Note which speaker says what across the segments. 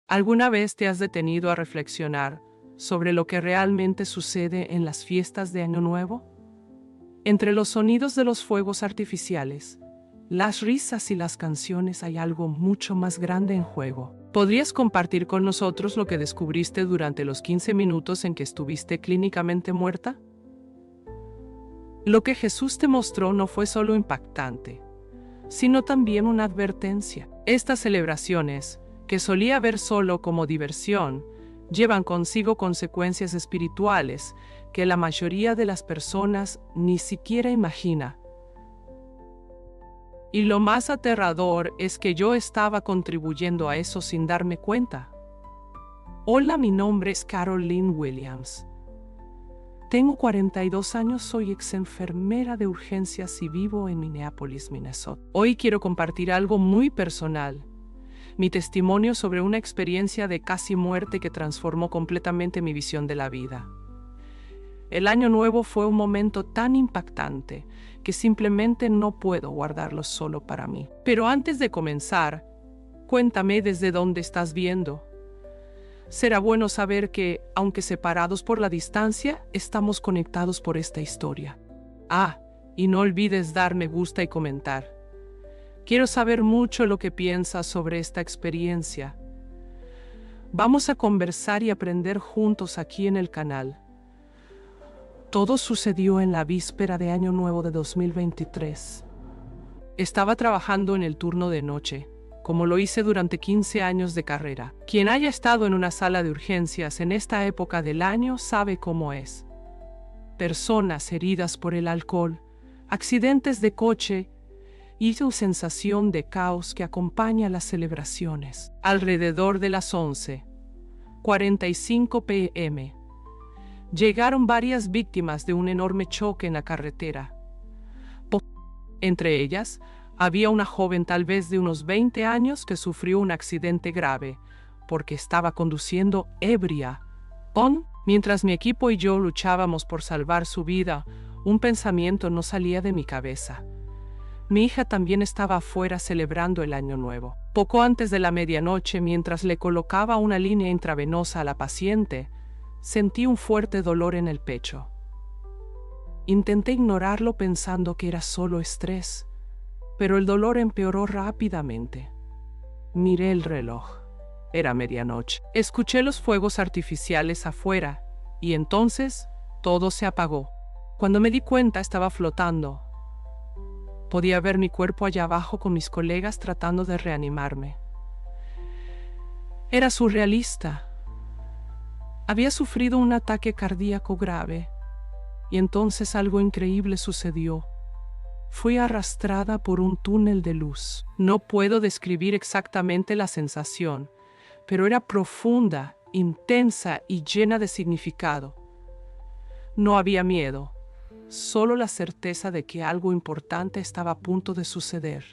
Speaker 1: ¿Alguna vez te has detenido a reflexionar sobre lo que realmente sucede en las fiestas de Año Nuevo? Entre los sonidos de los fuegos artificiales, las risas y las canciones hay algo mucho más grande en juego. ¿Podrías compartir con nosotros lo que descubriste durante los 15 minutos en que estuviste clínicamente muerta? Lo que Jesús te mostró no fue solo impactante, sino también una advertencia. Estas celebraciones, que solía ver solo como diversión, llevan consigo consecuencias espirituales que la mayoría de las personas ni siquiera imagina. Y lo más aterrador es que yo estaba contribuyendo a eso sin darme cuenta. Hola, mi nombre es Carol Lynn Williams. Tengo 42 años, soy ex enfermera de urgencias y vivo en Minneapolis, Minnesota. Hoy quiero compartir algo muy personal. Mi testimonio sobre una experiencia de casi muerte que transformó completamente mi visión de la vida. El Año Nuevo fue un momento tan impactante que simplemente no puedo guardarlo solo para mí. Pero antes de comenzar, cuéntame desde dónde estás viendo. Será bueno saber que, aunque separados por la distancia, estamos conectados por esta historia. Y no olvides dar me gusta y comentar. Quiero saber mucho lo que piensas sobre esta experiencia. Vamos a conversar y aprender juntos aquí en el canal. Todo sucedió en la víspera de Año Nuevo de 2023. Estaba trabajando en el turno de noche, como lo hice durante 15 años de carrera. Quien haya estado en una sala de urgencias en esta época del año sabe cómo es. Personas heridas por el alcohol, accidentes de coche y su sensación de caos que acompaña las celebraciones. Alrededor de las 11:45 p.m., llegaron varias víctimas de un enorme choque en la carretera. Entre ellas, había una joven tal vez de unos 20 años que sufrió un accidente grave porque estaba conduciendo ebria. Mientras mi equipo y yo luchábamos por salvar su vida, un pensamiento no salía de mi cabeza. Mi hija también estaba afuera celebrando el Año Nuevo. Poco antes de la medianoche, mientras le colocaba una línea intravenosa a la paciente, sentí un fuerte dolor en el pecho. Intenté ignorarlo pensando que era solo estrés, pero el dolor empeoró rápidamente. Miré el reloj. Era medianoche. Escuché los fuegos artificiales afuera y entonces todo se apagó. Cuando me di cuenta estaba flotando. Podía ver mi cuerpo allá abajo con mis colegas tratando de reanimarme. Era surrealista. Había sufrido un ataque cardíaco grave y entonces algo increíble sucedió. Fui arrastrada por un túnel de luz. No puedo describir exactamente la sensación, pero era profunda, intensa y llena de significado. No había miedo, solo la certeza de que algo importante estaba a punto de suceder.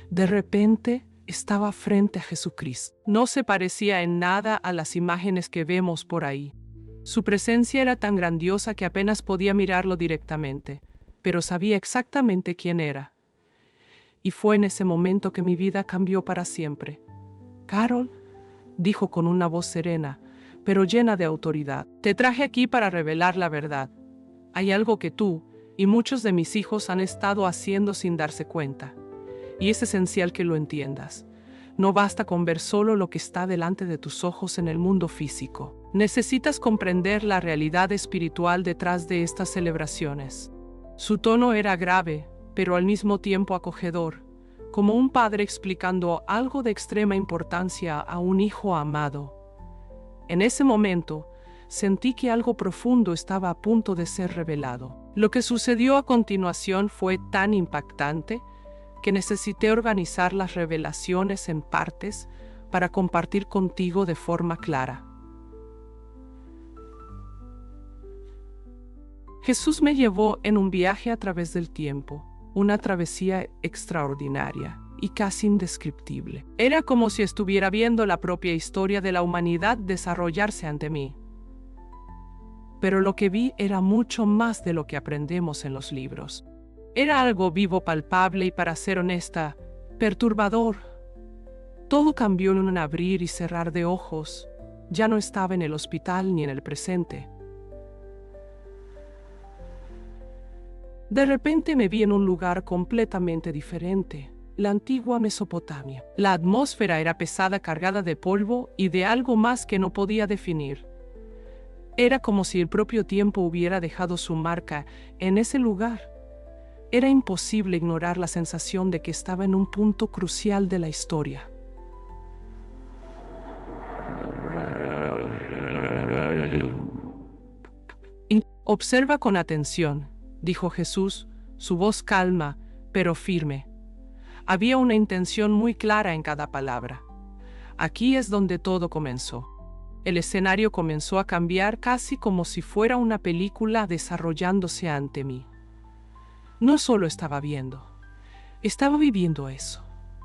Speaker 1: De repente, estaba frente a Jesucristo. No se parecía en nada a las imágenes que vemos por ahí. Su presencia era tan grandiosa que apenas podía mirarlo directamente, pero sabía exactamente quién era. Y fue en ese momento que mi vida cambió para siempre. Carol, dijo con una voz serena, pero llena de autoridad. Te traje aquí para revelar la verdad. Hay algo que tú y muchos de mis hijos han estado haciendo sin darse cuenta. Y es esencial que lo entiendas. No basta con ver solo lo que está delante de tus ojos en el mundo físico. Necesitas comprender la realidad espiritual detrás de estas celebraciones. Su tono era grave, pero al mismo tiempo acogedor, como un padre explicando algo de extrema importancia a un hijo amado. En ese momento, sentí que algo profundo estaba a punto de ser revelado. Lo que sucedió a continuación fue tan impactante que necesité organizar las revelaciones en partes para compartir contigo de forma clara. Jesús me llevó en un viaje a través del tiempo, una travesía extraordinaria y casi indescriptible. Era como si estuviera viendo la propia historia de la humanidad desarrollarse ante mí. Pero lo que vi era mucho más de lo que aprendemos en los libros. Era algo vivo, palpable y, para ser honesta, perturbador. Todo cambió en un abrir y cerrar de ojos. Ya no estaba en el hospital ni en el presente. De repente me vi en un lugar completamente diferente, la antigua Mesopotamia. La atmósfera era pesada, cargada de polvo y de algo más que no podía definir. Era como si el propio tiempo hubiera dejado su marca en ese lugar. Era imposible ignorar la sensación de que estaba en un punto crucial de la historia. Observa con atención, dijo Jesús, su voz calma, pero firme. Había una intención muy clara en cada palabra. Aquí es donde todo comenzó. El escenario comenzó a cambiar casi como si fuera una película desarrollándose ante mí. No solo estaba viendo, estaba viviendo eso.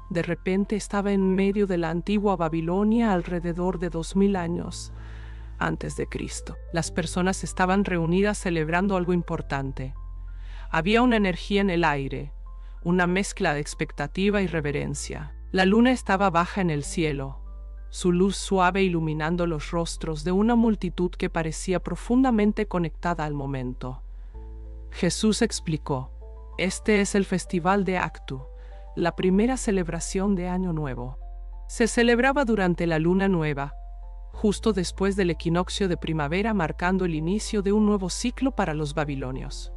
Speaker 1: De repente estaba en medio de la antigua Babilonia alrededor de 2000 años antes de Cristo. Las personas estaban reunidas celebrando algo importante. Había una energía en el aire, una mezcla de expectativa y reverencia. La luna estaba baja en el cielo, su luz suave iluminando los rostros de una multitud que parecía profundamente conectada al momento. Jesús explicó: este es el Festival de Actu, la primera celebración de Año Nuevo. Se celebraba durante la luna nueva, justo después del equinoccio de primavera, marcando el inicio de un nuevo ciclo para los babilonios.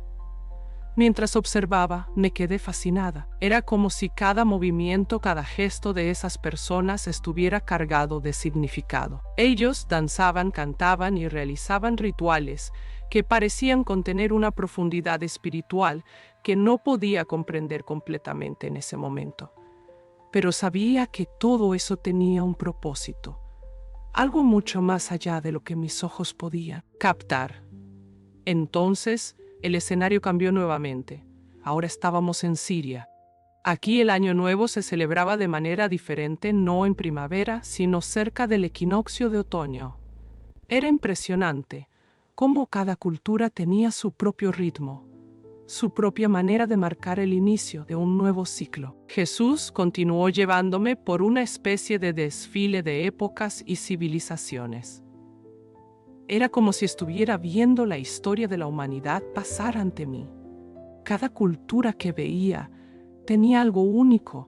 Speaker 1: Mientras observaba, me quedé fascinada. Era como si cada movimiento, cada gesto de esas personas estuviera cargado de significado. Ellos danzaban, cantaban y realizaban rituales que parecían contener una profundidad espiritual que no podía comprender completamente en ese momento. Pero sabía que todo eso tenía un propósito, algo mucho más allá de lo que mis ojos podían captar. Entonces, el escenario cambió nuevamente. Ahora estábamos en Siria. Aquí el Año Nuevo se celebraba de manera diferente, no en primavera, sino cerca del equinoccio de otoño. Era impresionante cómo cada cultura tenía su propio ritmo, su propia manera de marcar el inicio de un nuevo ciclo. Jesús continuó llevándome por una especie de desfile de épocas y civilizaciones. Era como si estuviera viendo la historia de la humanidad pasar ante mí. Cada cultura que veía tenía algo único,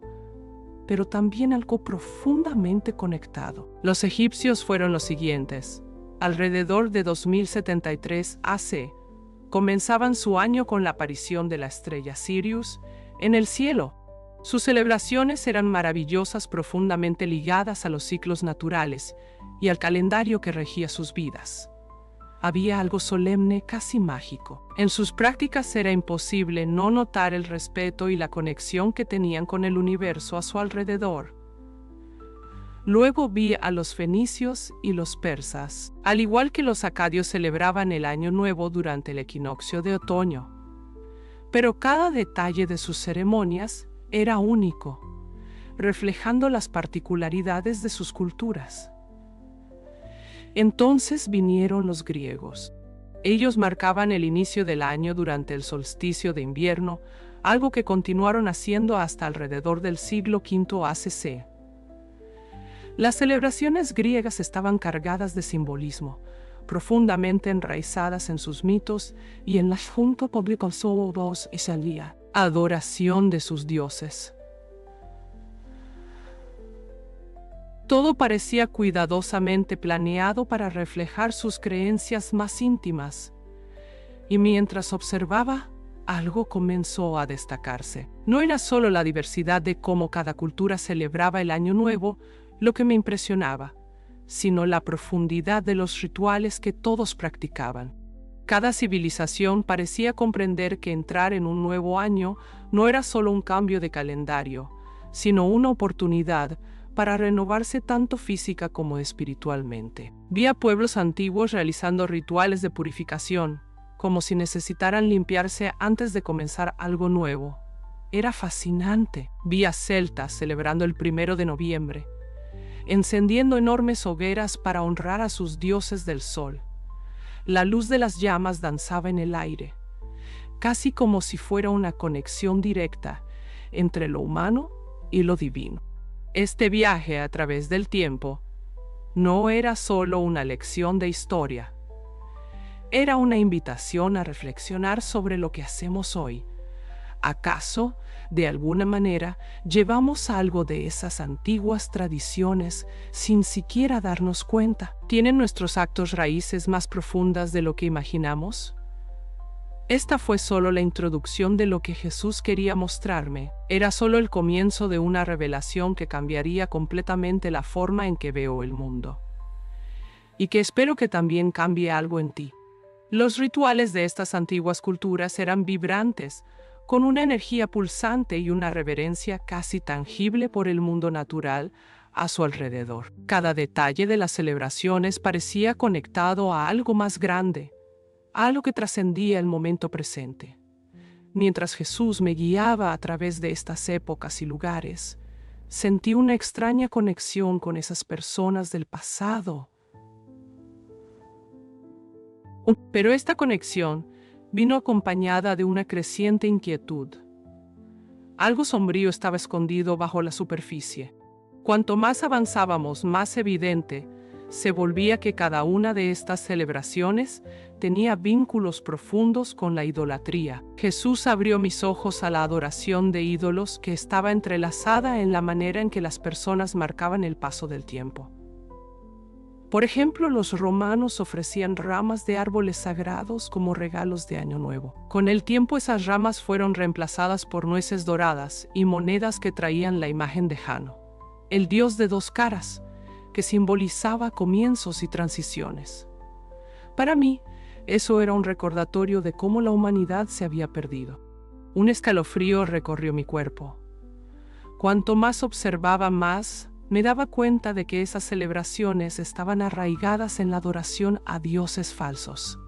Speaker 1: pero también algo profundamente conectado. Los egipcios fueron los siguientes. Alrededor de 2073 AC, comenzaban su año con la aparición de la estrella Sirius en el cielo. Sus celebraciones eran maravillosas, profundamente ligadas a los ciclos naturales y al calendario que regía sus vidas. Había algo solemne, casi mágico. En sus prácticas era imposible no notar el respeto y la conexión que tenían con el universo a su alrededor. Luego vi a los fenicios y los persas. Al igual que los acadios, celebraban el Año Nuevo durante el equinoccio de otoño. Pero cada detalle de sus ceremonias era único, reflejando las particularidades de sus culturas. Entonces vinieron los griegos. Ellos marcaban el inicio del año durante el solsticio de invierno, algo que continuaron haciendo hasta alrededor del siglo V a.C. Las celebraciones griegas estaban cargadas de simbolismo, profundamente enraizadas en sus mitos y en la junto público solos y salía adoración de sus dioses. Todo parecía cuidadosamente planeado para reflejar sus creencias más íntimas. Y mientras observaba, algo comenzó a destacarse. No era solo la diversidad de cómo cada cultura celebraba el Año Nuevo lo que me impresionaba, sino la profundidad de los rituales que todos practicaban. Cada civilización parecía comprender que entrar en un nuevo año no era solo un cambio de calendario, sino una oportunidad para renovarse tanto física como espiritualmente. Vi a pueblos antiguos realizando rituales de purificación, como si necesitaran limpiarse antes de comenzar algo nuevo. Era fascinante. Vi a celtas celebrando el 1 de noviembre, encendiendo enormes hogueras para honrar a sus dioses del sol. La luz de las llamas danzaba en el aire, casi como si fuera una conexión directa entre lo humano y lo divino. Este viaje a través del tiempo no era solo una lección de historia, era una invitación a reflexionar sobre lo que hacemos hoy. ¿Acaso, de alguna manera, llevamos algo de esas antiguas tradiciones sin siquiera darnos cuenta? ¿Tienen nuestros actos raíces más profundas de lo que imaginamos? Esta fue solo la introducción de lo que Jesús quería mostrarme. Era solo el comienzo de una revelación que cambiaría completamente la forma en que veo el mundo. Y que espero que también cambie algo en ti. Los rituales de estas antiguas culturas eran vibrantes, con una energía pulsante y una reverencia casi tangible por el mundo natural a su alrededor. Cada detalle de las celebraciones parecía conectado a algo más grande, a algo que trascendía el momento presente. Mientras Jesús me guiaba a través de estas épocas y lugares, sentí una extraña conexión con esas personas del pasado. Pero esta conexión vino acompañada de una creciente inquietud. Algo sombrío estaba escondido bajo la superficie. Cuanto más avanzábamos, más evidente se volvía que cada una de estas celebraciones tenía vínculos profundos con la idolatría. Jesús abrió mis ojos a la adoración de ídolos que estaba entrelazada en la manera en que las personas marcaban el paso del tiempo. Por ejemplo, los romanos ofrecían ramas de árboles sagrados como regalos de Año Nuevo. Con el tiempo esas ramas fueron reemplazadas por nueces doradas y monedas que traían la imagen de Jano, el dios de dos caras, que simbolizaba comienzos y transiciones. Para mí, eso era un recordatorio de cómo la humanidad se había perdido. Un escalofrío recorrió mi cuerpo. Cuanto más observaba, más me daba cuenta de que esas celebraciones estaban arraigadas en la adoración a dioses falsos.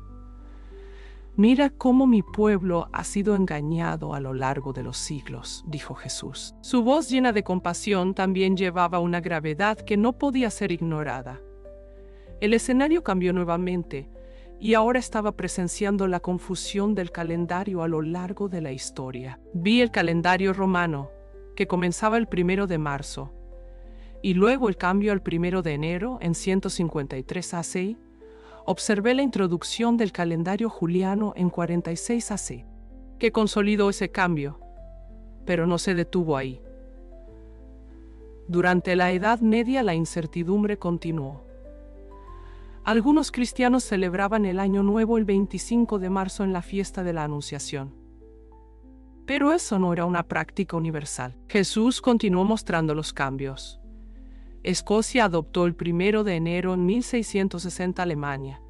Speaker 1: Mira cómo mi pueblo ha sido engañado a lo largo de los siglos, dijo Jesús. Su voz llena de compasión también llevaba una gravedad que no podía ser ignorada. El escenario cambió nuevamente y ahora estaba presenciando la confusión del calendario a lo largo de la historia. Vi el calendario romano, que comenzaba el 1 de marzo, y luego el cambio al 1 de enero en 153 AC. Observé la introducción del calendario juliano en 46 AC, que consolidó ese cambio, pero no se detuvo ahí. Durante la Edad Media la incertidumbre continuó. Algunos cristianos celebraban el Año Nuevo el 25 de marzo en la fiesta de la Anunciación. Pero eso no era una práctica universal. Jesús continuó mostrando los cambios. Escocia adoptó el 1 de enero en 1660 Alemania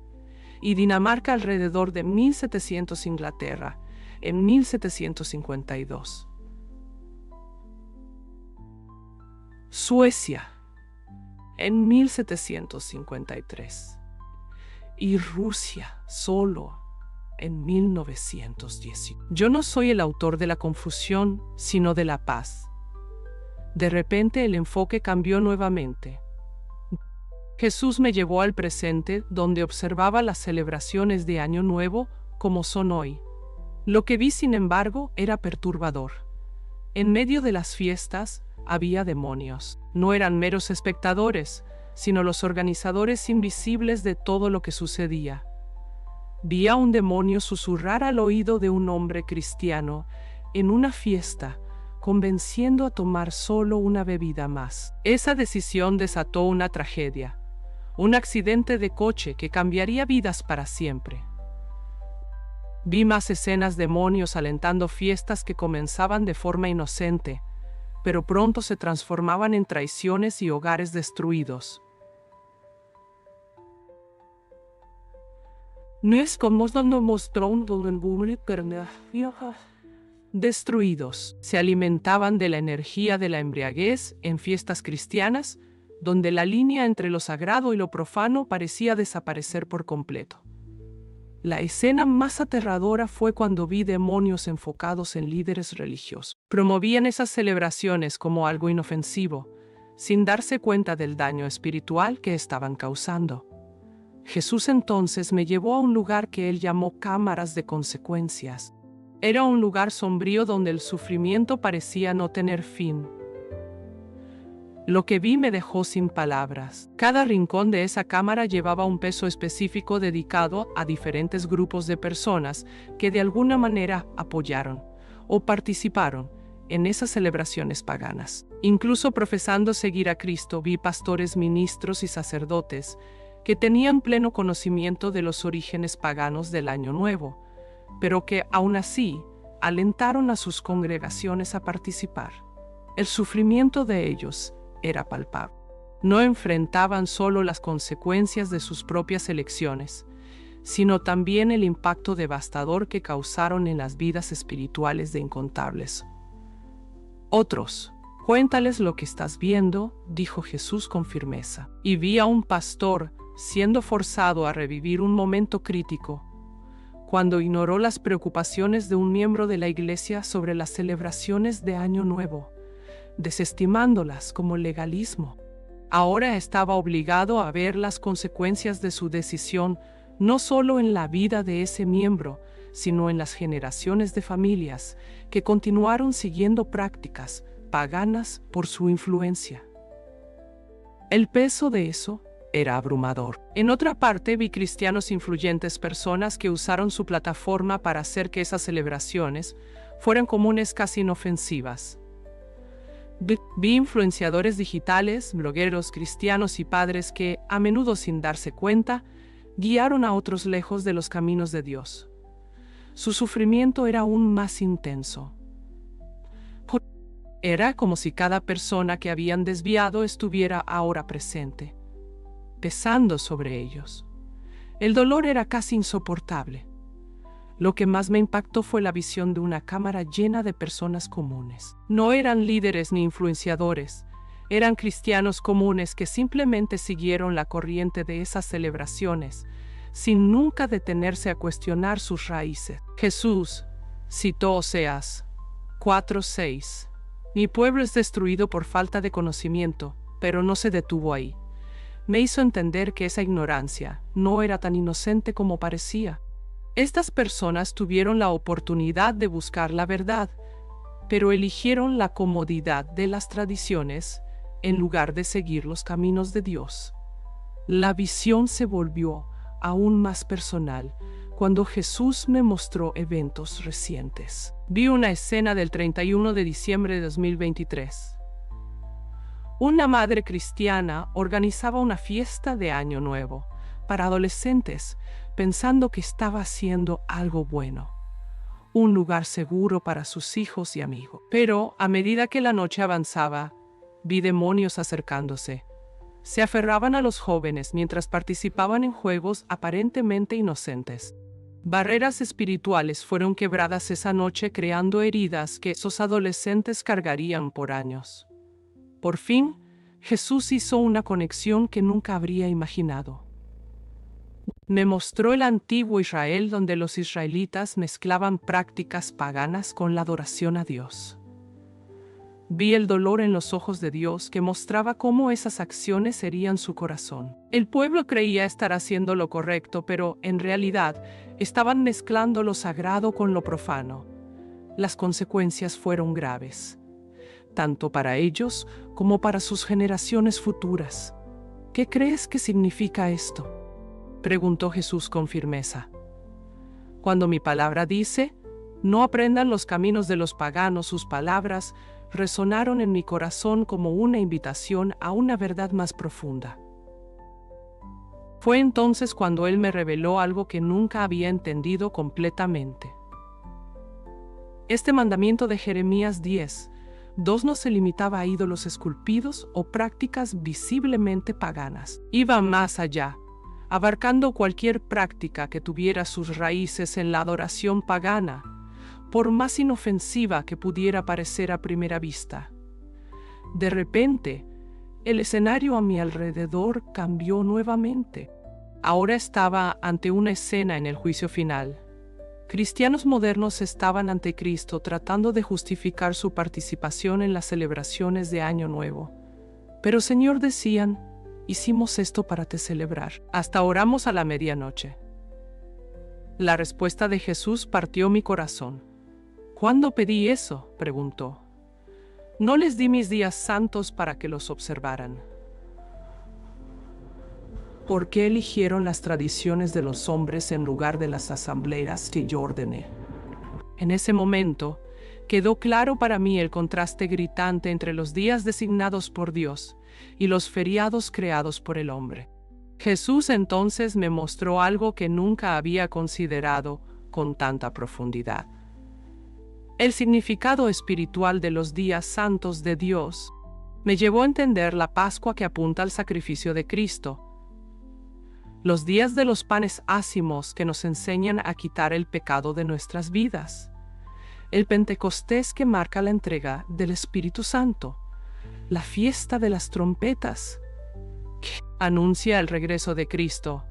Speaker 1: y Dinamarca alrededor de 1700 Inglaterra en 1752. Suecia en 1753 y Rusia solo en 1910. Yo no soy el autor de la confusión, sino de la paz. De repente el enfoque cambió nuevamente. Jesús me llevó al presente, donde observaba las celebraciones de Año Nuevo como son hoy. Lo que vi, sin embargo, era perturbador. En medio de las fiestas había demonios. No eran meros espectadores, sino los organizadores invisibles de todo lo que sucedía. Vi a un demonio susurrar al oído de un hombre cristiano en una fiesta, convenciendo a tomar solo una bebida más. Esa decisión desató una tragedia, un accidente de coche que cambiaría vidas para siempre. Vi más escenas de demonios alentando fiestas que comenzaban de forma inocente, pero pronto se transformaban en traiciones y hogares destruidos. Destruidos. Se alimentaban de la energía de la embriaguez en fiestas cristianas, donde la línea entre lo sagrado y lo profano parecía desaparecer por completo. La escena más aterradora fue cuando vi demonios enfocados en líderes religiosos. Promovían esas celebraciones como algo inofensivo, sin darse cuenta del daño espiritual que estaban causando. Jesús entonces me llevó a un lugar que él llamó cámaras de consecuencias. Era un lugar sombrío donde el sufrimiento parecía no tener fin. Lo que vi me dejó sin palabras. Cada rincón de esa cámara llevaba un peso específico dedicado a diferentes grupos de personas que de alguna manera apoyaron o participaron en esas celebraciones paganas. Incluso profesando seguir a Cristo, vi pastores, ministros y sacerdotes que tenían pleno conocimiento de los orígenes paganos del Año Nuevo, pero que aún así alentaron a sus congregaciones a participar. El sufrimiento de ellos era palpable. No enfrentaban solo las consecuencias de sus propias elecciones, sino también el impacto devastador que causaron en las vidas espirituales de incontables otros. Cuéntales lo que estás viendo, dijo Jesús con firmeza. Y vi a un pastor siendo forzado a revivir un momento crítico, cuando ignoró las preocupaciones de un miembro de la iglesia sobre las celebraciones de Año Nuevo, desestimándolas como legalismo. Ahora estaba obligado a ver las consecuencias de su decisión, no solo en la vida de ese miembro, sino en las generaciones de familias que continuaron siguiendo prácticas paganas por su influencia. El peso de eso era abrumador. En otra parte, vi cristianos influyentes, personas que usaron su plataforma para hacer que esas celebraciones fueran comunes, casi inofensivas. Vi influenciadores digitales, blogueros cristianos y padres que, a menudo sin darse cuenta, guiaron a otros lejos de los caminos de Dios. Su sufrimiento era aún más intenso. Era como si cada persona que habían desviado estuviera ahora presente, pesando sobre ellos. El dolor era casi insoportable. Lo que más me impactó fue la visión de una cámara llena de personas comunes. No eran líderes ni influenciadores, eran cristianos comunes que simplemente siguieron la corriente de esas celebraciones, sin nunca detenerse a cuestionar sus raíces. Jesús citó Oseas 4:6. Mi pueblo es destruido por falta de conocimiento, pero no se detuvo ahí. Me hizo entender que esa ignorancia no era tan inocente como parecía. Estas personas tuvieron la oportunidad de buscar la verdad, pero eligieron la comodidad de las tradiciones en lugar de seguir los caminos de Dios. La visión se volvió aún más personal cuando Jesús me mostró eventos recientes. Vi una escena del 31 de diciembre de 2023. Una madre cristiana organizaba una fiesta de Año Nuevo para adolescentes, pensando que estaba haciendo algo bueno, un lugar seguro para sus hijos y amigos. Pero a medida que la noche avanzaba, vi demonios acercándose. Se aferraban a los jóvenes mientras participaban en juegos aparentemente inocentes. Barreras espirituales fueron quebradas esa noche, creando heridas que esos adolescentes cargarían por años. Por fin, Jesús hizo una conexión que nunca habría imaginado. Me mostró el antiguo Israel, donde los israelitas mezclaban prácticas paganas con la adoración a Dios. Vi el dolor en los ojos de Dios, que mostraba cómo esas acciones herían su corazón. El pueblo creía estar haciendo lo correcto, pero en realidad estaban mezclando lo sagrado con lo profano. Las consecuencias fueron graves, tanto para ellos como para sus generaciones futuras. ¿Qué crees que significa esto?, preguntó Jesús con firmeza. Cuando mi palabra dice, no aprendan los caminos de los paganos, sus palabras resonaron en mi corazón como una invitación a una verdad más profunda. Fue entonces cuando Él me reveló algo que nunca había entendido completamente. Este mandamiento de Jeremías 10:2 no se limitaba a ídolos esculpidos o prácticas visiblemente paganas. Iba más allá, abarcando cualquier práctica que tuviera sus raíces en la adoración pagana, por más inofensiva que pudiera parecer a primera vista. De repente, el escenario a mi alrededor cambió nuevamente. Ahora estaba ante una escena en el juicio final. Cristianos modernos estaban ante Cristo tratando de justificar su participación en las celebraciones de Año Nuevo. Pero Señor, decían, hicimos esto para te celebrar. Hasta oramos a la medianoche. La respuesta de Jesús partió mi corazón. ¿Cuándo pedí eso?, preguntó. No les di mis días santos para que los observaran. ¿Por qué eligieron las tradiciones de los hombres en lugar de las asambleas que yo ordené? En ese momento, quedó claro para mí el contraste gritante entre los días designados por Dios y los feriados creados por el hombre. Jesús entonces me mostró algo que nunca había considerado con tanta profundidad. El significado espiritual de los días santos de Dios me llevó a entender la Pascua que apunta al sacrificio de Cristo, los días de los panes ácimos que nos enseñan a quitar el pecado de nuestras vidas, el Pentecostés que marca la entrega del Espíritu Santo, la fiesta de las trompetas que anuncia el regreso de Cristo,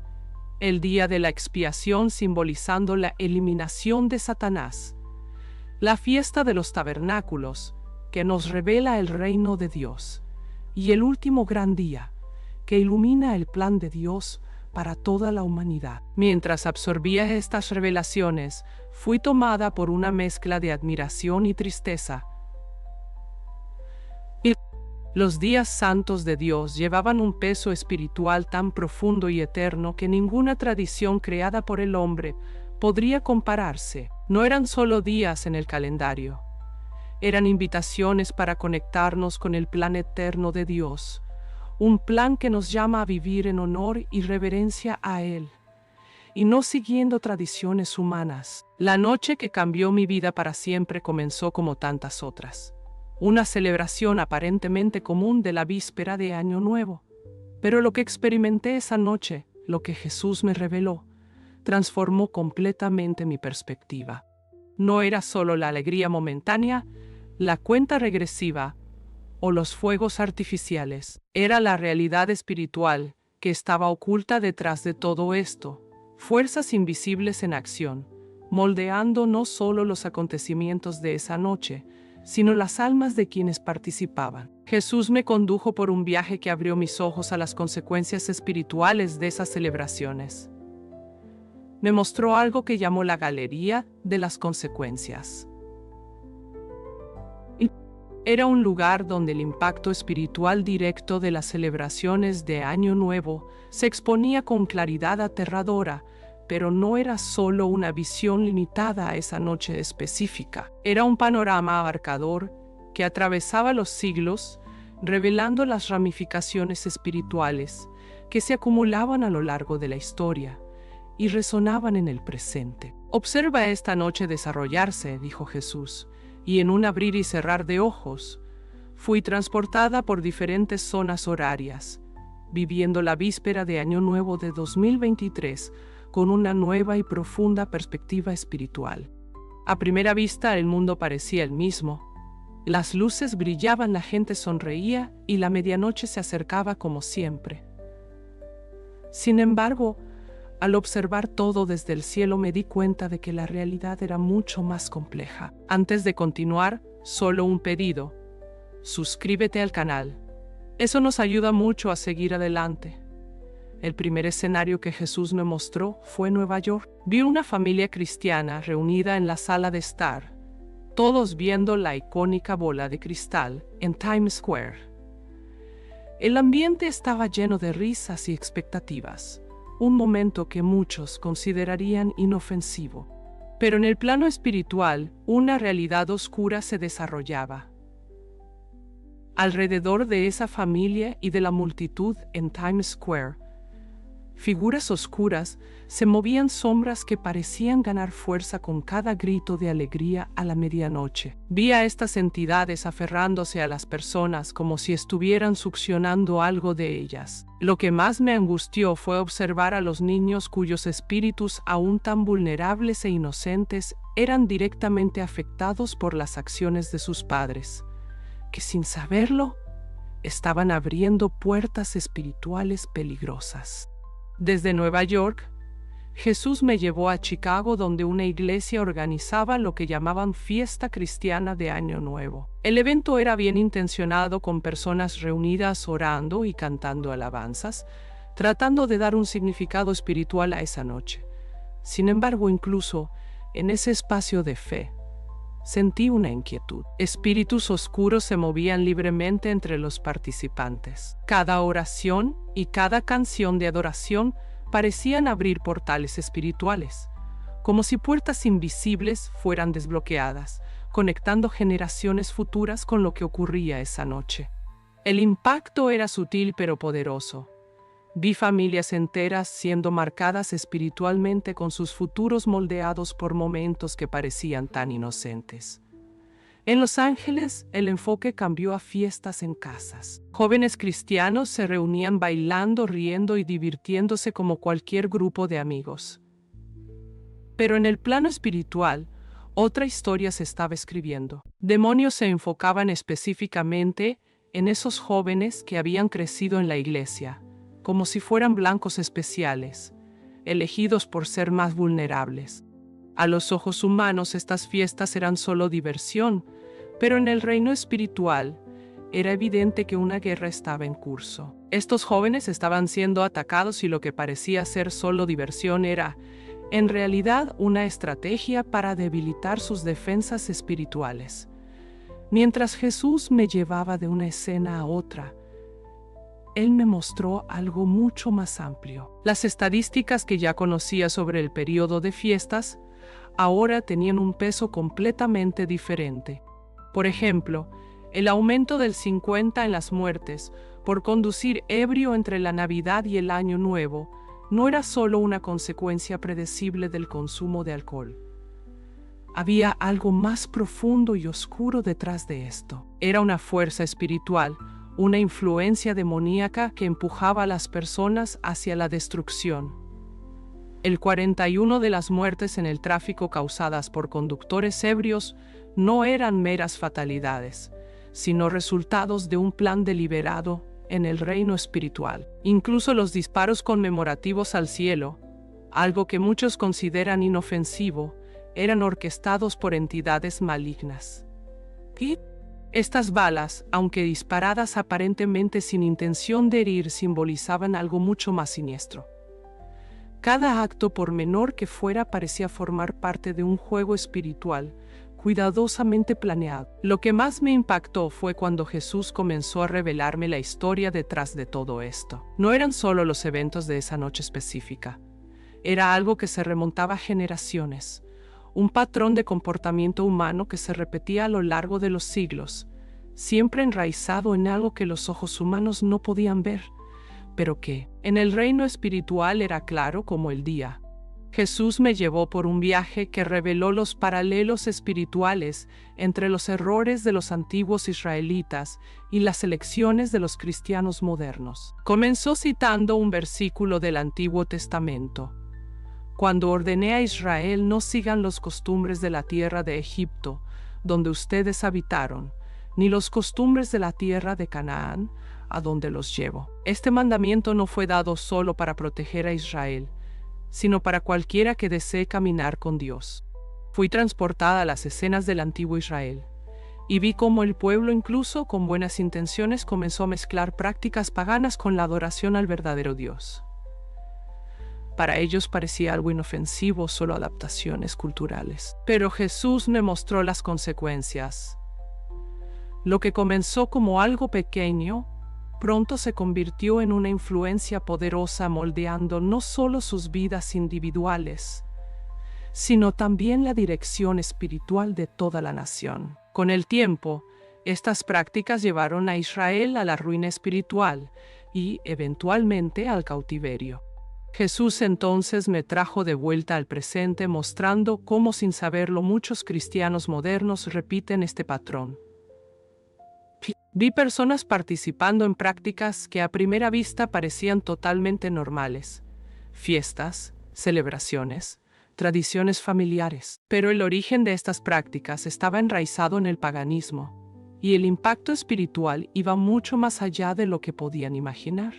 Speaker 1: el día de la expiación simbolizando la eliminación de Satanás, la fiesta de los tabernáculos que nos revela el reino de Dios y el último gran día que ilumina el plan de Dios para toda la humanidad. Mientras absorbía estas revelaciones, fui tomada por una mezcla de admiración y tristeza. Los días santos de Dios llevaban un peso espiritual tan profundo y eterno que ninguna tradición creada por el hombre podría compararse. No eran solo días en el calendario, eran invitaciones para conectarnos con el plan eterno de Dios, un plan que nos llama a vivir en honor y reverencia a Él, y no siguiendo tradiciones humanas. La noche que cambió mi vida para siempre comenzó como tantas otras. Una celebración aparentemente común de la víspera de Año Nuevo. Pero lo que experimenté esa noche, lo que Jesús me reveló, transformó completamente mi perspectiva. No era solo la alegría momentánea, la cuenta regresiva o los fuegos artificiales. Era la realidad espiritual que estaba oculta detrás de todo esto, fuerzas invisibles en acción, moldeando no solo los acontecimientos de esa noche, sino las almas de quienes participaban. Jesús me condujo por un viaje que abrió mis ojos a las consecuencias espirituales de esas celebraciones. Me mostró algo que llamó la galería de las consecuencias. Era un lugar donde el impacto espiritual directo de las celebraciones de Año Nuevo se exponía con claridad aterradora, pero no era solo una visión limitada a esa noche específica. Era un panorama abarcador que atravesaba los siglos, revelando las ramificaciones espirituales que se acumulaban a lo largo de la historia y resonaban en el presente. Observa esta noche desarrollarse, dijo Jesús, y en un abrir y cerrar de ojos, fui transportada por diferentes zonas horarias, viviendo la víspera de Año Nuevo de 2023 con una nueva y profunda perspectiva espiritual. A primera vista el mundo parecía el mismo. Las luces brillaban, la gente sonreía y la medianoche se acercaba como siempre. Sin embargo, al observar todo desde el cielo me di cuenta de que la realidad era mucho más compleja. Antes de continuar, solo un pedido. Suscríbete al canal. Eso nos ayuda mucho a seguir adelante. El primer escenario que Jesús me mostró fue Nueva York. Vi una familia cristiana reunida en la sala de estar, todos viendo la icónica bola de cristal en Times Square. El ambiente estaba lleno de risas y expectativas, un momento que muchos considerarían inofensivo. Pero en el plano espiritual, una realidad oscura se desarrollaba. Alrededor de esa familia y de la multitud en Times Square, figuras oscuras, se movían sombras que parecían ganar fuerza con cada grito de alegría a la medianoche. Vi a estas entidades aferrándose a las personas como si estuvieran succionando algo de ellas. Lo que más me angustió fue observar a los niños cuyos espíritus, aún tan vulnerables e inocentes, eran directamente afectados por las acciones de sus padres, que sin saberlo, estaban abriendo puertas espirituales peligrosas. Desde Nueva York, Jesús me llevó a Chicago, donde una iglesia organizaba lo que llamaban Fiesta Cristiana de Año Nuevo. El evento era bien intencionado, con personas reunidas orando y cantando alabanzas, tratando de dar un significado espiritual a esa noche. Sin embargo, incluso en ese espacio de fe, sentí una inquietud. Espíritus oscuros se movían libremente entre los participantes. Cada oración y cada canción de adoración parecían abrir portales espirituales, como si puertas invisibles fueran desbloqueadas, conectando generaciones futuras con lo que ocurría esa noche. El impacto era sutil pero poderoso. Vi familias enteras siendo marcadas espiritualmente con sus futuros moldeados por momentos que parecían tan inocentes. En Los Ángeles, el enfoque cambió a fiestas en casas. Jóvenes cristianos se reunían bailando, riendo y divirtiéndose como cualquier grupo de amigos. Pero en el plano espiritual, otra historia se estaba escribiendo. Demonios se enfocaban específicamente en esos jóvenes que habían crecido en la iglesia, como si fueran blancos especiales, elegidos por ser más vulnerables. A los ojos humanos estas fiestas eran solo diversión, pero en el reino espiritual era evidente que una guerra estaba en curso. Estos jóvenes estaban siendo atacados y lo que parecía ser solo diversión era, en realidad, una estrategia para debilitar sus defensas espirituales. Mientras Jesús me llevaba de una escena a otra, Él me mostró algo mucho más amplio. Las estadísticas que ya conocía sobre el periodo de fiestas ahora tenían un peso completamente diferente. Por ejemplo, el aumento del 50 en las muertes por conducir ebrio entre la Navidad y el Año Nuevo no era solo una consecuencia predecible del consumo de alcohol. Había algo más profundo y oscuro detrás de esto. Era una fuerza espiritual, una influencia demoníaca que empujaba a las personas hacia la destrucción. El 41 de las muertes en el tráfico causadas por conductores ebrios no eran meras fatalidades, sino resultados de un plan deliberado en el reino espiritual. Incluso los disparos conmemorativos al cielo, algo que muchos consideran inofensivo, eran orquestados por entidades malignas. ¿Y? Estas balas, aunque disparadas aparentemente sin intención de herir, simbolizaban algo mucho más siniestro. Cada acto, por menor que fuera, parecía formar parte de un juego espiritual, cuidadosamente planeado. Lo que más me impactó fue cuando Jesús comenzó a revelarme la historia detrás de todo esto. No eran solo los eventos de esa noche específica. Era algo que se remontaba a generaciones. Un patrón de comportamiento humano que se repetía a lo largo de los siglos, siempre enraizado en algo que los ojos humanos no podían ver, pero que, en el reino espiritual, era claro como el día. Jesús me llevó por un viaje que reveló los paralelos espirituales entre los errores de los antiguos israelitas y las elecciones de los cristianos modernos. Comenzó citando un versículo del Antiguo Testamento. Cuando ordené a Israel no sigan las costumbres de la tierra de Egipto, donde ustedes habitaron, ni las costumbres de la tierra de Canaán, a donde los llevo. Este mandamiento no fue dado solo para proteger a Israel, sino para cualquiera que desee caminar con Dios. Fui transportada a las escenas del antiguo Israel, y vi cómo el pueblo, incluso con buenas intenciones, comenzó a mezclar prácticas paganas con la adoración al verdadero Dios. Para ellos parecía algo inofensivo, solo adaptaciones culturales. Pero Jesús me mostró las consecuencias. Lo que comenzó como algo pequeño, pronto se convirtió en una influencia poderosa, moldeando no solo sus vidas individuales, sino también la dirección espiritual de toda la nación. Con el tiempo, estas prácticas llevaron a Israel a la ruina espiritual y, eventualmente, al cautiverio. Jesús entonces me trajo de vuelta al presente, mostrando cómo, sin saberlo, muchos cristianos modernos repiten este patrón. Vi personas participando en prácticas que a primera vista parecían totalmente normales: fiestas, celebraciones, tradiciones familiares. Pero el origen de estas prácticas estaba enraizado en el paganismo, y el impacto espiritual iba mucho más allá de lo que podían imaginar.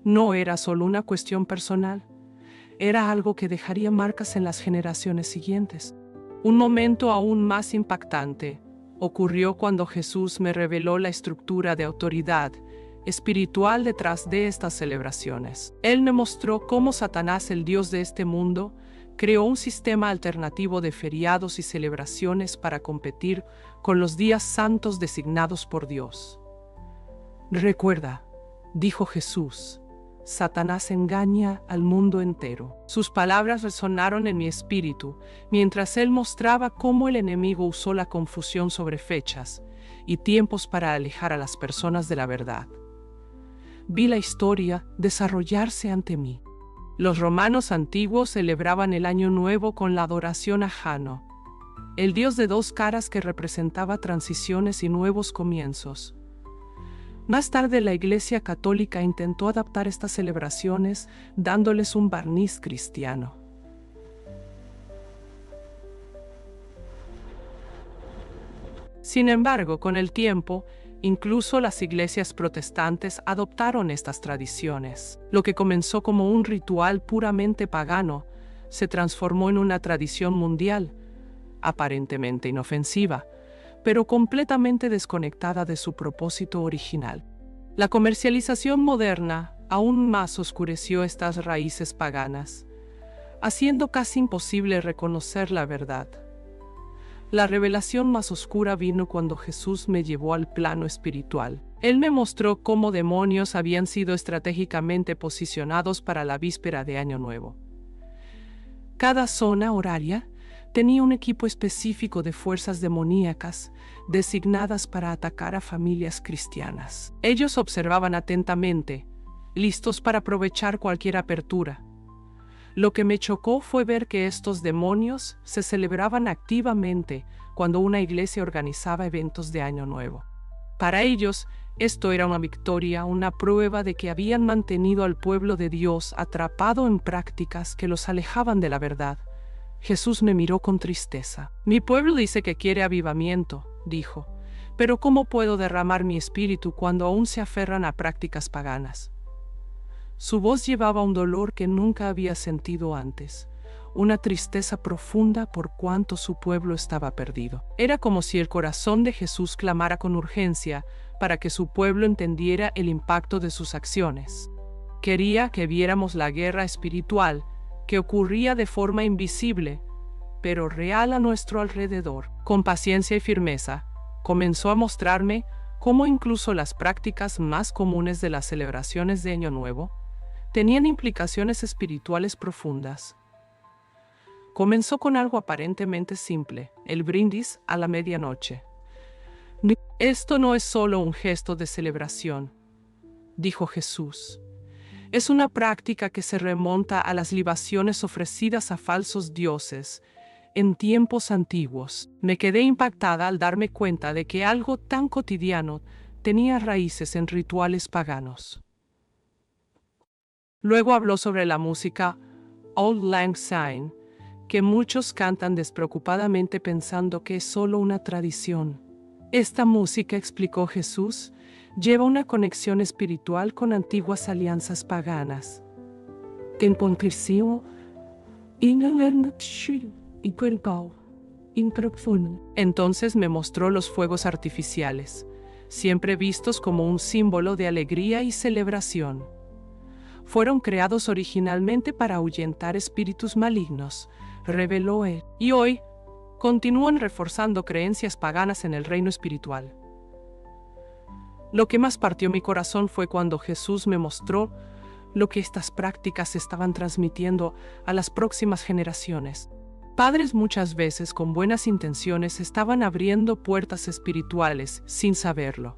Speaker 1: No era solo una cuestión personal, era algo que dejaría marcas en las generaciones siguientes. Un momento aún más impactante ocurrió cuando Jesús me reveló la estructura de autoridad espiritual detrás de estas celebraciones. Él me mostró cómo Satanás, el dios de este mundo, creó un sistema alternativo de feriados y celebraciones para competir con los días santos designados por Dios. Recuerda, dijo Jesús, Satanás engaña al mundo entero. Sus palabras resonaron en mi espíritu mientras él mostraba cómo el enemigo usó la confusión sobre fechas y tiempos para alejar a las personas de la verdad. Vi la historia desarrollarse ante mí. Los romanos antiguos celebraban el Año Nuevo con la adoración a Jano, el dios de dos caras que representaba transiciones y nuevos comienzos. Más tarde la Iglesia Católica intentó adaptar estas celebraciones dándoles un barniz cristiano. Sin embargo, con el tiempo, incluso las iglesias protestantes adoptaron estas tradiciones. Lo que comenzó como un ritual puramente pagano se transformó en una tradición mundial, aparentemente inofensiva, pero completamente desconectada de su propósito original. La comercialización moderna aún más oscureció estas raíces paganas, haciendo casi imposible reconocer la verdad. La revelación más oscura vino cuando Jesús me llevó al plano espiritual. Él me mostró cómo demonios habían sido estratégicamente posicionados para la víspera de Año Nuevo. Cada zona horaria tenía un equipo específico de fuerzas demoníacas designadas para atacar a familias cristianas. Ellos observaban atentamente, listos para aprovechar cualquier apertura. Lo que me chocó fue ver que estos demonios se celebraban activamente cuando una iglesia organizaba eventos de Año Nuevo. Para ellos, esto era una victoria, una prueba de que habían mantenido al pueblo de Dios atrapado en prácticas que los alejaban de la verdad. Jesús me miró con tristeza. Mi pueblo dice que quiere avivamiento, dijo, pero ¿cómo puedo derramar mi espíritu cuando aún se aferran a prácticas paganas? Su voz llevaba un dolor que nunca había sentido antes, una tristeza profunda por cuánto su pueblo estaba perdido. Era como si el corazón de Jesús clamara con urgencia para que su pueblo entendiera el impacto de sus acciones. Quería que viéramos la guerra espiritual que ocurría de forma invisible, pero real a nuestro alrededor. Con paciencia y firmeza, comenzó a mostrarme cómo incluso las prácticas más comunes de las celebraciones de Año Nuevo tenían implicaciones espirituales profundas. Comenzó con algo aparentemente simple, el brindis a la medianoche. Esto no es solo un gesto de celebración, dijo Jesús. Es una práctica que se remonta a las libaciones ofrecidas a falsos dioses en tiempos antiguos. Me quedé impactada al darme cuenta de que algo tan cotidiano tenía raíces en rituales paganos. Luego habló sobre la música Auld Lang Syne, que muchos cantan despreocupadamente pensando que es solo una tradición. Esta música, explicó Jesús, lleva una conexión espiritual con antiguas alianzas paganas. Entonces me mostró los fuegos artificiales, siempre vistos como un símbolo de alegría y celebración. Fueron creados originalmente para ahuyentar espíritus malignos, reveló él, y hoy continúan reforzando creencias paganas en el reino espiritual. Lo que más partió mi corazón fue cuando Jesús me mostró lo que estas prácticas estaban transmitiendo a las próximas generaciones. Padres muchas veces con buenas intenciones estaban abriendo puertas espirituales sin saberlo.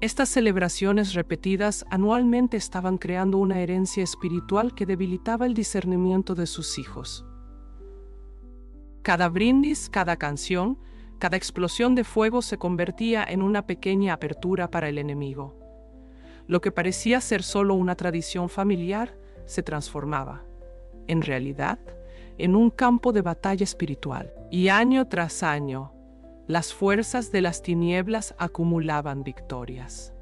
Speaker 1: Estas celebraciones repetidas anualmente estaban creando una herencia espiritual que debilitaba el discernimiento de sus hijos. Cada brindis, cada canción, cada explosión de fuego se convertía en una pequeña apertura para el enemigo. Lo que parecía ser solo una tradición familiar se transformaba, en realidad, en un campo de batalla espiritual. Y año tras año, las fuerzas de las tinieblas acumulaban victorias.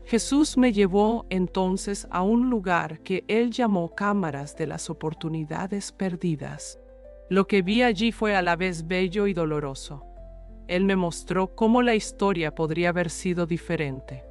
Speaker 1: Jesús me llevó entonces a un lugar que él llamó cámaras de las oportunidades perdidas. Lo que vi allí fue a la vez bello y doloroso. Él me mostró cómo la historia podría haber sido diferente.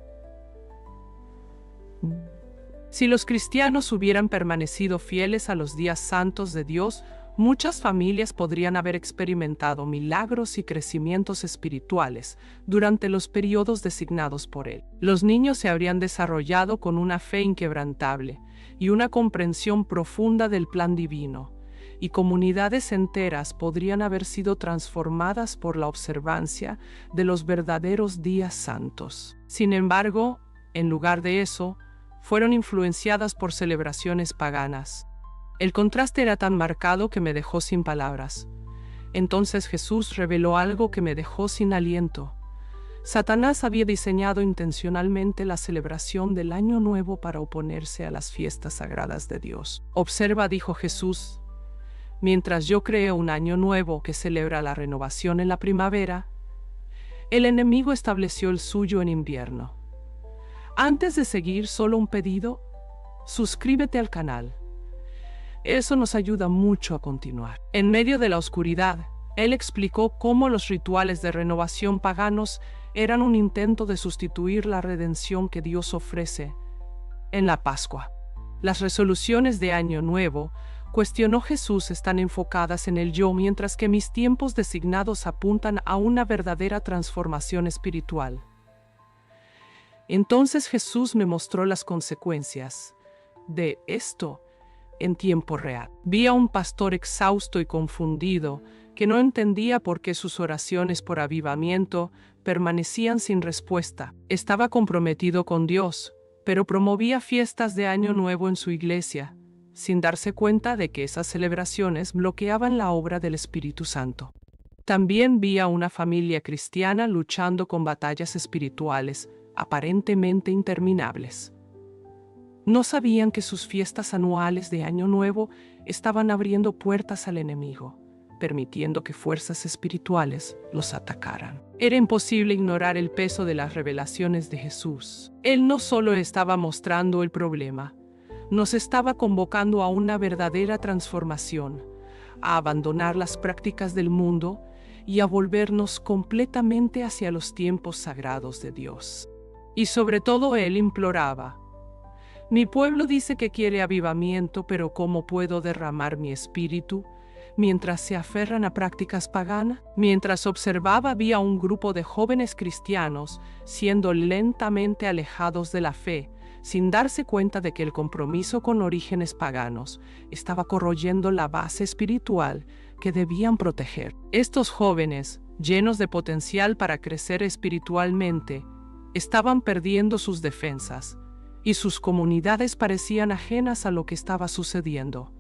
Speaker 1: Si los cristianos hubieran permanecido fieles a los días santos de Dios, muchas familias podrían haber experimentado milagros y crecimientos espirituales durante los periodos designados por Él. Los niños se habrían desarrollado con una fe inquebrantable y una comprensión profunda del plan divino, y comunidades enteras podrían haber sido transformadas por la observancia de los verdaderos días santos. Sin embargo, en lugar de eso, fueron influenciadas por celebraciones paganas. El contraste era tan marcado que me dejó sin palabras. Entonces Jesús reveló algo que me dejó sin aliento. Satanás había diseñado intencionalmente la celebración del Año Nuevo para oponerse a las fiestas sagradas de Dios. Observa, dijo Jesús, mientras yo creo un Año Nuevo que celebra la renovación en la primavera, el enemigo estableció el suyo en invierno. Antes de seguir, solo un pedido: suscríbete al canal. Eso nos ayuda mucho a continuar. En medio de la oscuridad, él explicó cómo los rituales de renovación paganos eran un intento de sustituir la redención que Dios ofrece en la Pascua. Las resoluciones de Año Nuevo, cuestionó Jesús, están enfocadas en el yo, mientras que mis tiempos designados apuntan a una verdadera transformación espiritual. Entonces Jesús me mostró las consecuencias de esto en tiempo real. Vi a un pastor exhausto y confundido, que no entendía por qué sus oraciones por avivamiento permanecían sin respuesta. Estaba comprometido con Dios, pero promovía fiestas de Año Nuevo en su iglesia, sin darse cuenta de que esas celebraciones bloqueaban la obra del Espíritu Santo. También vi a una familia cristiana luchando con batallas espirituales aparentemente interminables. No sabían que sus fiestas anuales de Año Nuevo estaban abriendo puertas al enemigo, permitiendo que fuerzas espirituales los atacaran. Era imposible ignorar el peso de las revelaciones de Jesús. Él no solo estaba mostrando el problema, nos estaba convocando a una verdadera transformación, a abandonar las prácticas del mundo y a volvernos completamente hacia los tiempos sagrados de Dios. Y sobre todo él imploraba: mi pueblo dice que quiere avivamiento, pero ¿cómo puedo derramar mi espíritu mientras se aferran a prácticas paganas? Mientras observaba, vi a un grupo de jóvenes cristianos siendo lentamente alejados de la fe, sin darse cuenta de que el compromiso con orígenes paganos estaba corroyendo la base espiritual que debían proteger. Estos jóvenes, llenos de potencial para crecer espiritualmente, estaban perdiendo sus defensas, y sus comunidades parecían ajenas a lo que estaba sucediendo.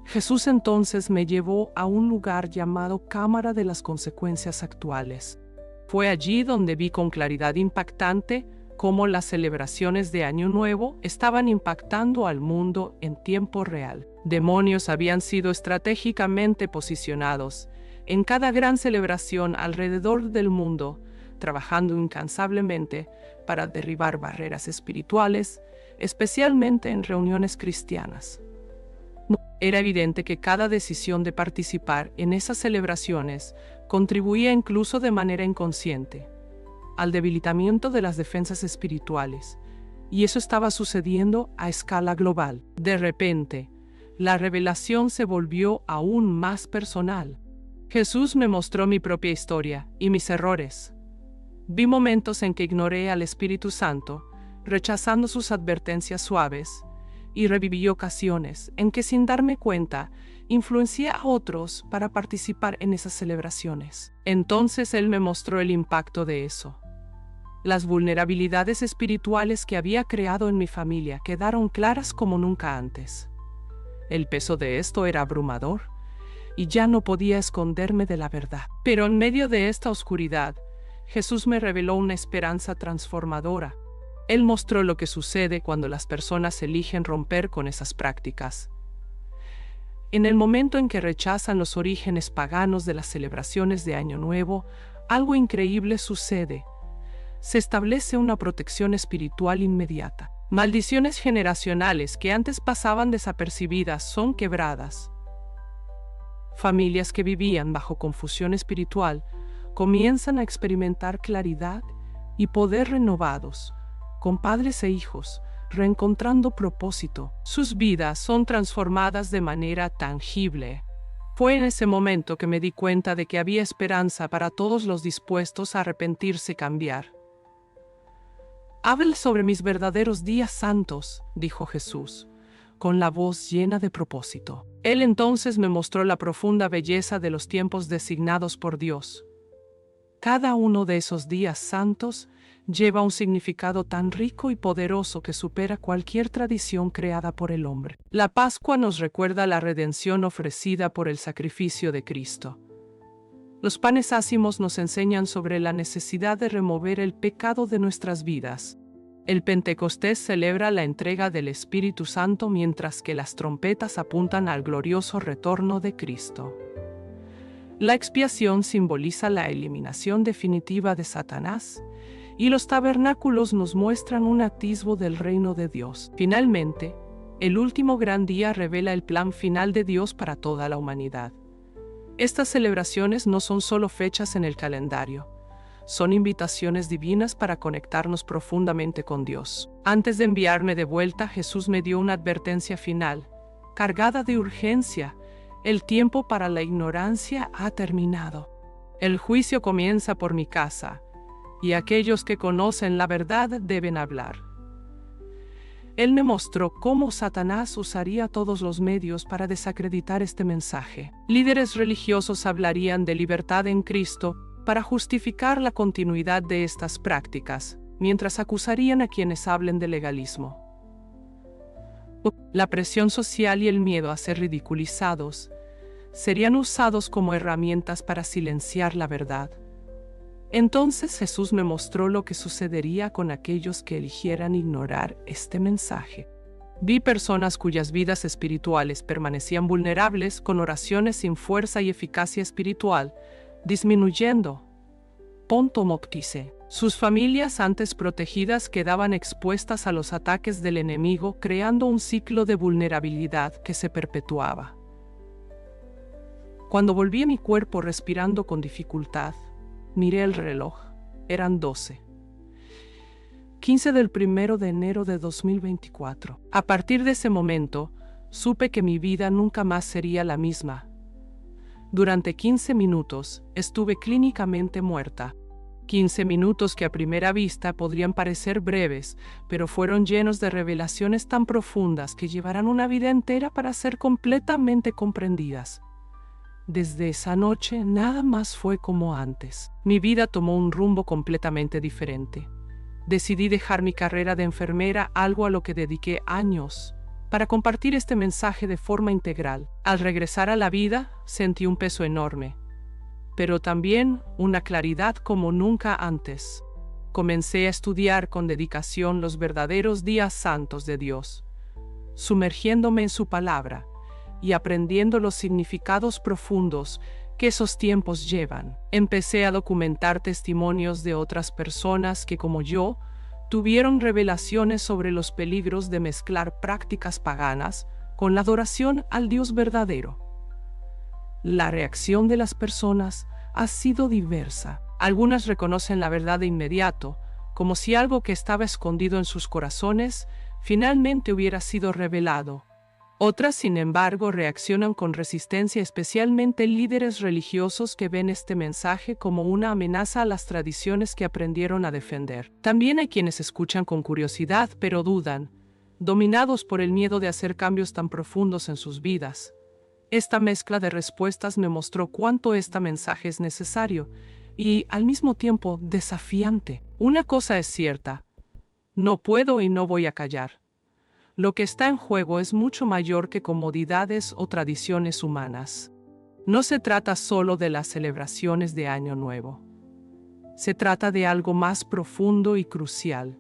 Speaker 1: Jesús entonces me llevó a un lugar llamado Cámara de las Consecuencias Actuales. Fue allí donde vi con claridad impactante cómo las celebraciones de Año Nuevo estaban impactando al mundo en tiempo real. Demonios habían sido estratégicamente posicionados en cada gran celebración alrededor del mundo, trabajando incansablemente para derribar barreras espirituales, especialmente en reuniones cristianas. Era evidente que cada decisión de participar en esas celebraciones contribuía, incluso de manera inconsciente, al debilitamiento de las defensas espirituales, y eso estaba sucediendo a escala global. De repente, la revelación se volvió aún más personal. Jesús me mostró mi propia historia y mis errores. Vi momentos en que ignoré al Espíritu Santo, rechazando sus advertencias suaves, y reviví ocasiones en que, sin darme cuenta, influencié a otros para participar en esas celebraciones. Entonces Él me mostró el impacto de eso. Las vulnerabilidades espirituales que había creado en mi familia quedaron claras como nunca antes. El peso de esto era abrumador, y ya no podía esconderme de la verdad. Pero en medio de esta oscuridad, Jesús me reveló una esperanza transformadora. Él mostró lo que sucede cuando las personas eligen romper con esas prácticas. En el momento en que rechazan los orígenes paganos de las celebraciones de Año Nuevo, algo increíble sucede. Se establece una protección espiritual inmediata. Maldiciones generacionales que antes pasaban desapercibidas son quebradas. Familias que vivían bajo confusión espiritual comienzan a experimentar claridad y poder renovados, con padres e hijos reencontrando propósito. Sus vidas son transformadas de manera tangible. Fue en ese momento que me di cuenta de que había esperanza para todos los dispuestos a arrepentirse y cambiar. «Hable sobre mis verdaderos días santos», dijo Jesús, con la voz llena de propósito. Él entonces me mostró la profunda belleza de los tiempos designados por Dios. Cada uno de esos días santos lleva un significado tan rico y poderoso que supera cualquier tradición creada por el hombre. La Pascua nos recuerda la redención ofrecida por el sacrificio de Cristo. Los panes ácimos nos enseñan sobre la necesidad de remover el pecado de nuestras vidas. El Pentecostés celebra la entrega del Espíritu Santo mientras que las trompetas apuntan al glorioso retorno de Cristo. La expiación simboliza la eliminación definitiva de Satanás, y los tabernáculos nos muestran un atisbo del reino de Dios. Finalmente, el último gran día revela el plan final de Dios para toda la humanidad. Estas celebraciones no son solo fechas en el calendario, son invitaciones divinas para conectarnos profundamente con Dios. Antes de enviarme de vuelta, Jesús me dio una advertencia final, cargada de urgencia. El tiempo para la ignorancia ha terminado. El juicio comienza por mi casa, y aquellos que conocen la verdad deben hablar. Él me mostró cómo Satanás usaría todos los medios para desacreditar este mensaje. Líderes religiosos hablarían de libertad en Cristo para justificar la continuidad de estas prácticas, mientras acusarían a quienes hablen de legalismo. La presión social y el miedo a ser ridiculizados serían usados como herramientas para silenciar la verdad. Entonces Jesús me mostró lo que sucedería con aquellos que eligieran ignorar este mensaje. Vi personas cuyas vidas espirituales permanecían vulnerables con oraciones sin fuerza y eficacia espiritual, disminuyendo. Ponto moctice. Sus familias antes protegidas quedaban expuestas a los ataques del enemigo, creando un ciclo de vulnerabilidad que se perpetuaba. Cuando volví a mi cuerpo respirando con dificultad, miré el reloj. Eran 15 del 1 de enero de 2024. A partir de ese momento, supe que mi vida nunca más sería la misma. Durante 15 minutos estuve clínicamente muerta. 15 minutos que a primera vista podrían parecer breves, pero fueron llenos de revelaciones tan profundas que llevarán una vida entera para ser completamente comprendidas. Desde esa noche, nada más fue como antes. Mi vida tomó un rumbo completamente diferente. Decidí dejar mi carrera de enfermera, algo a lo que dediqué años, para compartir este mensaje de forma integral. Al regresar a la vida, sentí un peso enorme, pero también una claridad como nunca antes. Comencé a estudiar con dedicación los verdaderos días santos de Dios, sumergiéndome en su palabra y aprendiendo los significados profundos que esos tiempos llevan. Empecé a documentar testimonios de otras personas que, como yo, tuvieron revelaciones sobre los peligros de mezclar prácticas paganas con la adoración al Dios verdadero. La reacción de las personas ha sido diversa. Algunas reconocen la verdad de inmediato, como si algo que estaba escondido en sus corazones finalmente hubiera sido revelado. Otras, sin embargo, reaccionan con resistencia, especialmente líderes religiosos que ven este mensaje como una amenaza a las tradiciones que aprendieron a defender. También hay quienes escuchan con curiosidad, pero dudan, dominados por el miedo de hacer cambios tan profundos en sus vidas. Esta mezcla de respuestas me mostró cuánto este mensaje es necesario y, al mismo tiempo, desafiante. Una cosa es cierta: no puedo y no voy a callar. Lo que está en juego es mucho mayor que comodidades o tradiciones humanas. No se trata solo de las celebraciones de Año Nuevo. Se trata de algo más profundo y crucial: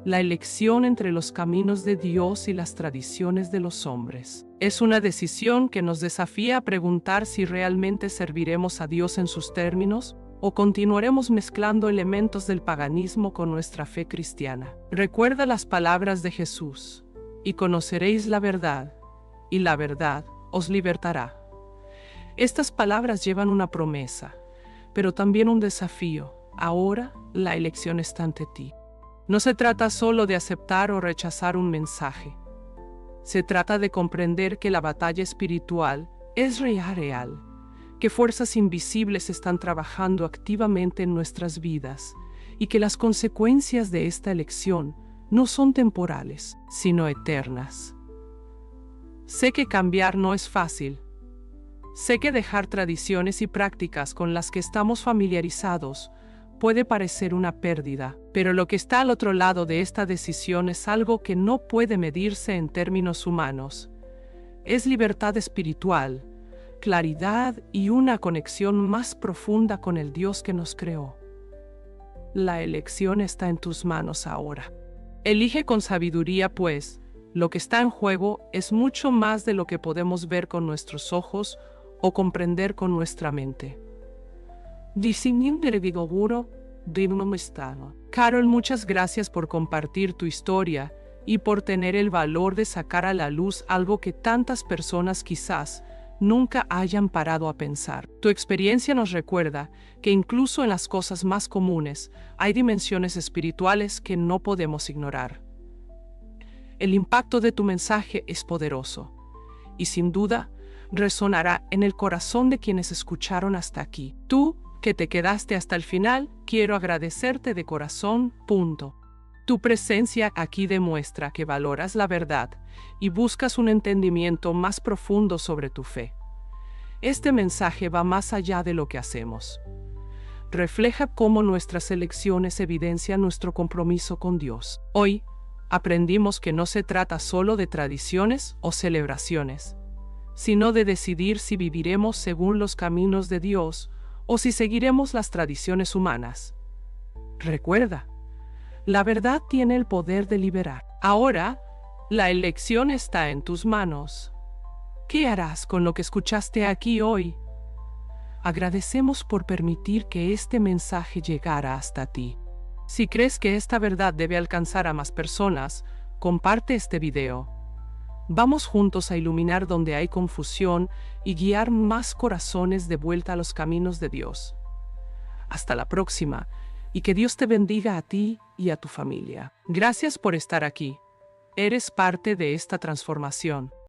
Speaker 1: la elección entre los caminos de Dios y las tradiciones de los hombres. Es una decisión que nos desafía a preguntar si realmente serviremos a Dios en sus términos o continuaremos mezclando elementos del paganismo con nuestra fe cristiana. Recuerda las palabras de Jesús: y conoceréis la verdad, y la verdad os libertará. Estas palabras llevan una promesa, pero también un desafío. Ahora la elección está ante ti. No se trata solo de aceptar o rechazar un mensaje. Se trata de comprender que la batalla espiritual es real, que fuerzas invisibles están trabajando activamente en nuestras vidas y que las consecuencias de esta elección no son temporales, sino eternas. Sé que cambiar no es fácil. Sé que dejar tradiciones y prácticas con las que estamos familiarizados puede parecer una pérdida, pero lo que está al otro lado de esta decisión es algo que no puede medirse en términos humanos. Es libertad espiritual, claridad y una conexión más profunda con el Dios que nos creó. La elección está en tus manos ahora. Elige con sabiduría, pues, lo que está en juego es mucho más de lo que podemos ver con nuestros ojos o comprender con nuestra mente. Carol, muchas gracias por compartir tu historia y por tener el valor de sacar a la luz algo que tantas personas quizás nunca hayan parado a pensar. Tu experiencia nos recuerda que incluso en las cosas más comunes hay dimensiones espirituales que no podemos ignorar. El impacto de tu mensaje es poderoso y sin duda resonará en el corazón de quienes escucharon hasta aquí. Tú, que te quedaste hasta el final, quiero agradecerte de corazón. Tu presencia aquí demuestra que valoras la verdad y buscas un entendimiento más profundo sobre tu fe. Este mensaje va más allá de lo que hacemos. Refleja cómo nuestras elecciones evidencian nuestro compromiso con Dios. Hoy, aprendimos que no se trata solo de tradiciones o celebraciones, sino de decidir si viviremos según los caminos de Dios o si seguiremos las tradiciones humanas. Recuerda, la verdad tiene el poder de liberar. Ahora, la elección está en tus manos. ¿Qué harás con lo que escuchaste aquí hoy? Agradecemos por permitir que este mensaje llegara hasta ti. Si crees que esta verdad debe alcanzar a más personas, comparte este video. Vamos juntos a iluminar donde hay confusión y guiar más corazones de vuelta a los caminos de Dios. Hasta la próxima, y que Dios te bendiga a ti y a tu familia. Gracias por estar aquí. Eres parte de esta transformación.